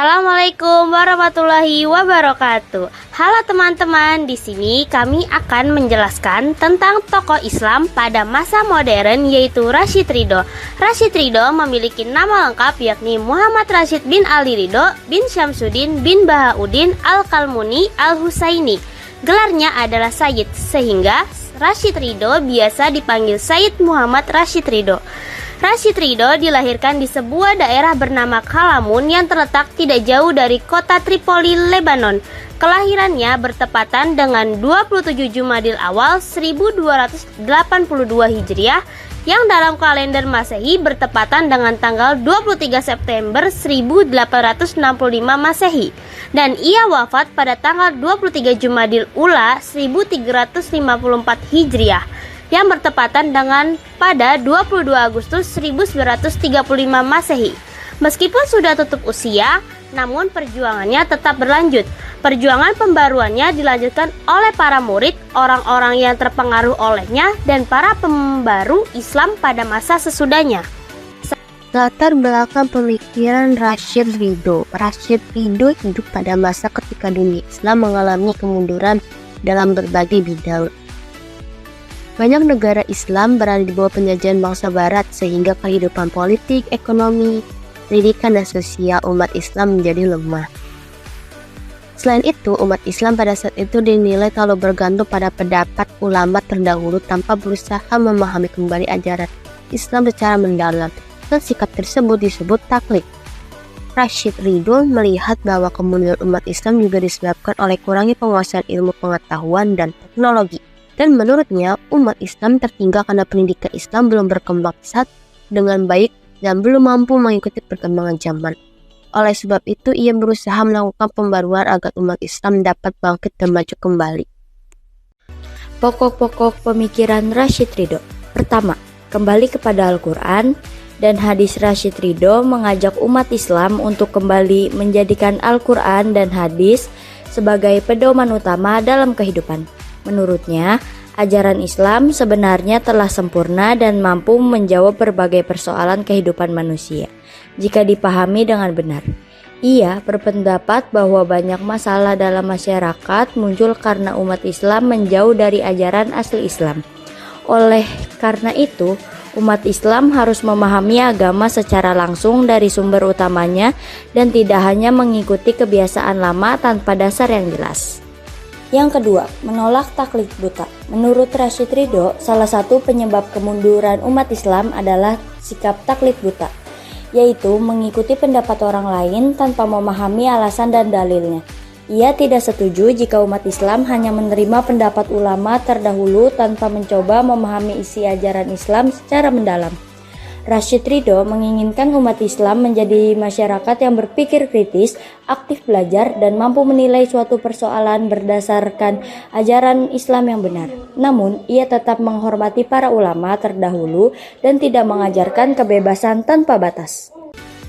Assalamualaikum warahmatullahi wabarakatuh. Halo teman-teman, di sini kami akan menjelaskan tentang tokoh Islam pada masa modern yaitu Rashid Ridho. Rashid Ridho memiliki nama lengkap yakni Muhammad Rashid bin Ali Ridho bin Syamsuddin bin Bahauddin Al-Kalmuni Al-Husaini. Gelarnya adalah Sayyid, sehingga Rashid Ridho biasa dipanggil Sayyid Muhammad Rashid Ridho. Rashid Ridho dilahirkan di sebuah daerah bernama Kalamun yang terletak tidak jauh dari kota Tripoli, Lebanon. Kelahirannya bertepatan dengan 27 Jumadil Awal 1282 Hijriah yang dalam kalender Masehi bertepatan dengan tanggal 23 September 1865 Masehi, dan ia wafat pada tanggal 23 Jumadil Ula 1354 Hijriah yang bertepatan dengan pada 22 Agustus 1935 Masehi. Meskipun sudah tutup usia, namun perjuangannya tetap berlanjut. Perjuangan pembaruannya dilanjutkan oleh para murid, orang-orang yang terpengaruh olehnya, dan para pembaru Islam pada masa sesudahnya. Latar belakang pemikiran Rashid Ridho. Rashid Ridho hidup pada masa ketika dunia Islam mengalami kemunduran dalam berbagai bidang. Banyak negara Islam berada di bawah penjajahan bangsa Barat, sehingga kehidupan politik, ekonomi, pendidikan, dan sosial umat Islam menjadi lemah. Selain itu, umat Islam pada saat itu dinilai terlalu bergantung pada pendapat ulama terdahulu tanpa berusaha memahami kembali ajaran Islam secara mendalam, dan sikap tersebut disebut taklid. Rashid Ridho melihat bahwa kemunduran umat Islam juga disebabkan oleh kurangnya penguasaan ilmu pengetahuan dan teknologi. Dan menurutnya, umat Islam tertinggal karena pendidikan Islam belum berkembang pesat dengan baik dan belum mampu mengikuti perkembangan zaman. Oleh sebab itu, ia berusaha melakukan pembaruan agar umat Islam dapat bangkit dan maju kembali. Pokok-pokok pemikiran Rashid Ridho. Pertama, kembali kepada Al-Quran dan hadis. Rashid Ridho mengajak umat Islam untuk kembali menjadikan Al-Quran dan hadis sebagai pedoman utama dalam kehidupan. Menurutnya, ajaran Islam sebenarnya telah sempurna dan mampu menjawab berbagai persoalan kehidupan manusia jika dipahami dengan benar. Ia berpendapat bahwa banyak masalah dalam masyarakat muncul karena umat Islam menjauh dari ajaran asli Islam. Oleh karena itu, umat Islam harus memahami agama secara langsung dari sumber utamanya dan tidak hanya mengikuti kebiasaan lama tanpa dasar yang jelas. Yang kedua, menolak taklid buta. Menurut Rashid Ridho, salah satu penyebab kemunduran umat Islam adalah sikap taklid buta, yaitu mengikuti pendapat orang lain tanpa memahami alasan dan dalilnya. Ia tidak setuju jika umat Islam hanya menerima pendapat ulama terdahulu tanpa mencoba memahami isi ajaran Islam secara mendalam. Rashid Ridho menginginkan umat Islam menjadi masyarakat yang berpikir kritis, aktif belajar, dan mampu menilai suatu persoalan berdasarkan ajaran Islam yang benar. Namun, ia tetap menghormati para ulama terdahulu dan tidak mengajarkan kebebasan tanpa batas.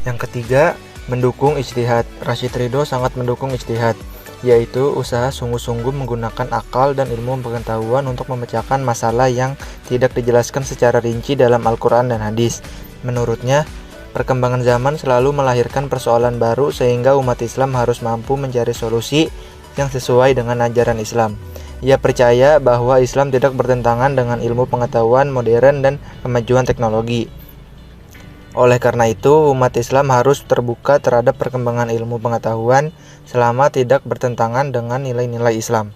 Yang ketiga, mendukung ijtihad. Rashid Ridho sangat mendukung ijtihad, yaitu usaha sungguh-sungguh menggunakan akal dan ilmu pengetahuan untuk memecahkan masalah yang tidak dijelaskan secara rinci dalam Al-Quran dan hadis. Menurutnya, perkembangan zaman selalu melahirkan persoalan baru sehingga umat Islam harus mampu mencari solusi yang sesuai dengan ajaran Islam. Ia percaya bahwa Islam tidak bertentangan dengan ilmu pengetahuan modern dan kemajuan teknologi. Oleh karena itu, umat Islam harus terbuka terhadap perkembangan ilmu pengetahuan selama tidak bertentangan dengan nilai-nilai Islam.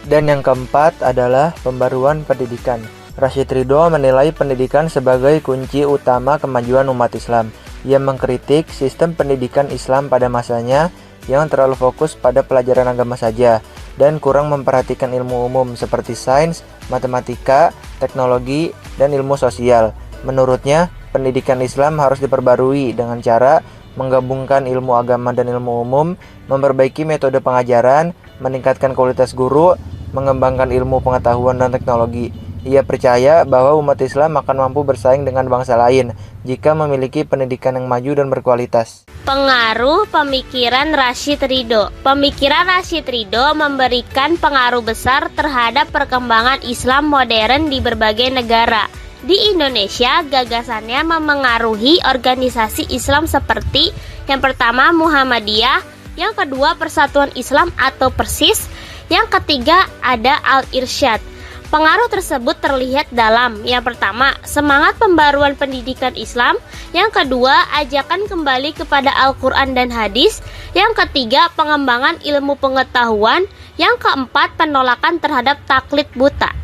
Dan yang keempat adalah pembaruan pendidikan. Rashid Ridho menilai pendidikan sebagai kunci utama kemajuan umat Islam. Ia mengkritik sistem pendidikan Islam pada masanya yang terlalu fokus pada pelajaran agama saja dan kurang memperhatikan ilmu umum seperti sains, matematika, teknologi, dan ilmu sosial. Menurutnya, pendidikan Islam harus diperbarui dengan cara menggabungkan ilmu agama dan ilmu umum, memperbaiki metode pengajaran, meningkatkan kualitas guru, mengembangkan ilmu pengetahuan dan teknologi. Ia percaya bahwa umat Islam akan mampu bersaing dengan bangsa lain jika memiliki pendidikan yang maju dan berkualitas. Pengaruh pemikiran Rashid Ridho. Pemikiran Rashid Ridho memberikan pengaruh besar terhadap perkembangan Islam modern di berbagai negara. Di Indonesia, gagasannya memengaruhi organisasi Islam seperti yang pertama Muhammadiyah, yang kedua Persatuan Islam atau Persis, yang ketiga ada Al-Irsyad. Pengaruh tersebut terlihat dalam yang pertama, semangat pembaruan pendidikan Islam, yang kedua, ajakan kembali kepada Al-Quran dan Hadis, yang ketiga, pengembangan ilmu pengetahuan, yang keempat, penolakan terhadap taklid buta.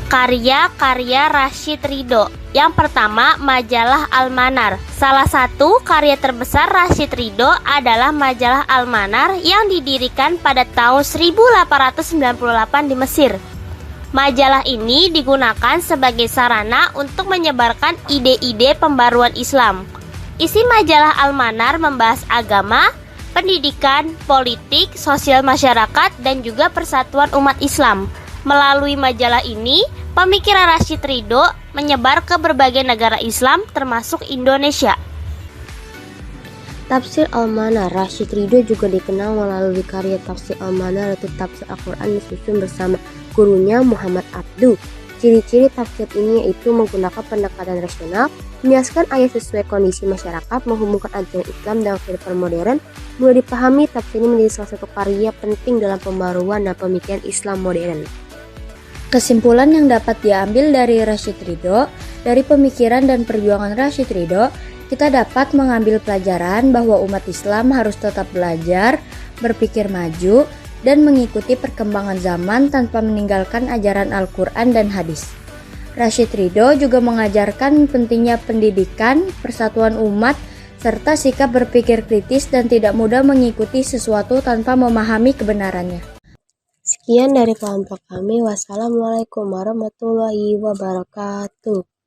Karya-karya Rashid Ridho. Yang pertama, majalah Al-Manar. Salah satu karya terbesar Rashid Ridho adalah majalah Al-Manar yang didirikan pada tahun 1898 di Mesir. Majalah ini digunakan sebagai sarana untuk menyebarkan ide-ide pembaruan Islam. Isi majalah Al-Manar membahas agama, pendidikan, politik, sosial masyarakat, dan juga persatuan umat Islam. Melalui majalah ini, pemikiran Rashid Ridho menyebar ke berbagai negara Islam termasuk Indonesia. Tafsir Al-Manar. Rashid Ridho juga dikenal melalui karya Tafsir Al-Manar atau Tafsir Al-Quran disusun bersama gurunya Muhammad Abduh. Ciri-ciri tafsir ini yaitu menggunakan pendekatan rasional, menjelaskan ayat sesuai kondisi masyarakat, menghubungkan ajaran Islam dengan kehidupan modern. Mulai dipahami, tafsir ini menjadi salah satu karya penting dalam pembaruan dan pemikiran Islam modern. Kesimpulan yang dapat diambil dari Rashid Ridho, dari pemikiran dan perjuangan Rashid Ridho, kita dapat mengambil pelajaran bahwa umat Islam harus tetap belajar, berpikir maju, dan mengikuti perkembangan zaman tanpa meninggalkan ajaran Al-Quran dan Hadis. Rashid Ridho juga mengajarkan pentingnya pendidikan, persatuan umat, serta sikap berpikir kritis dan tidak mudah mengikuti sesuatu tanpa memahami kebenarannya. Sekian dari kelompok kami. Wassalamualaikum warahmatullahi wabarakatuh.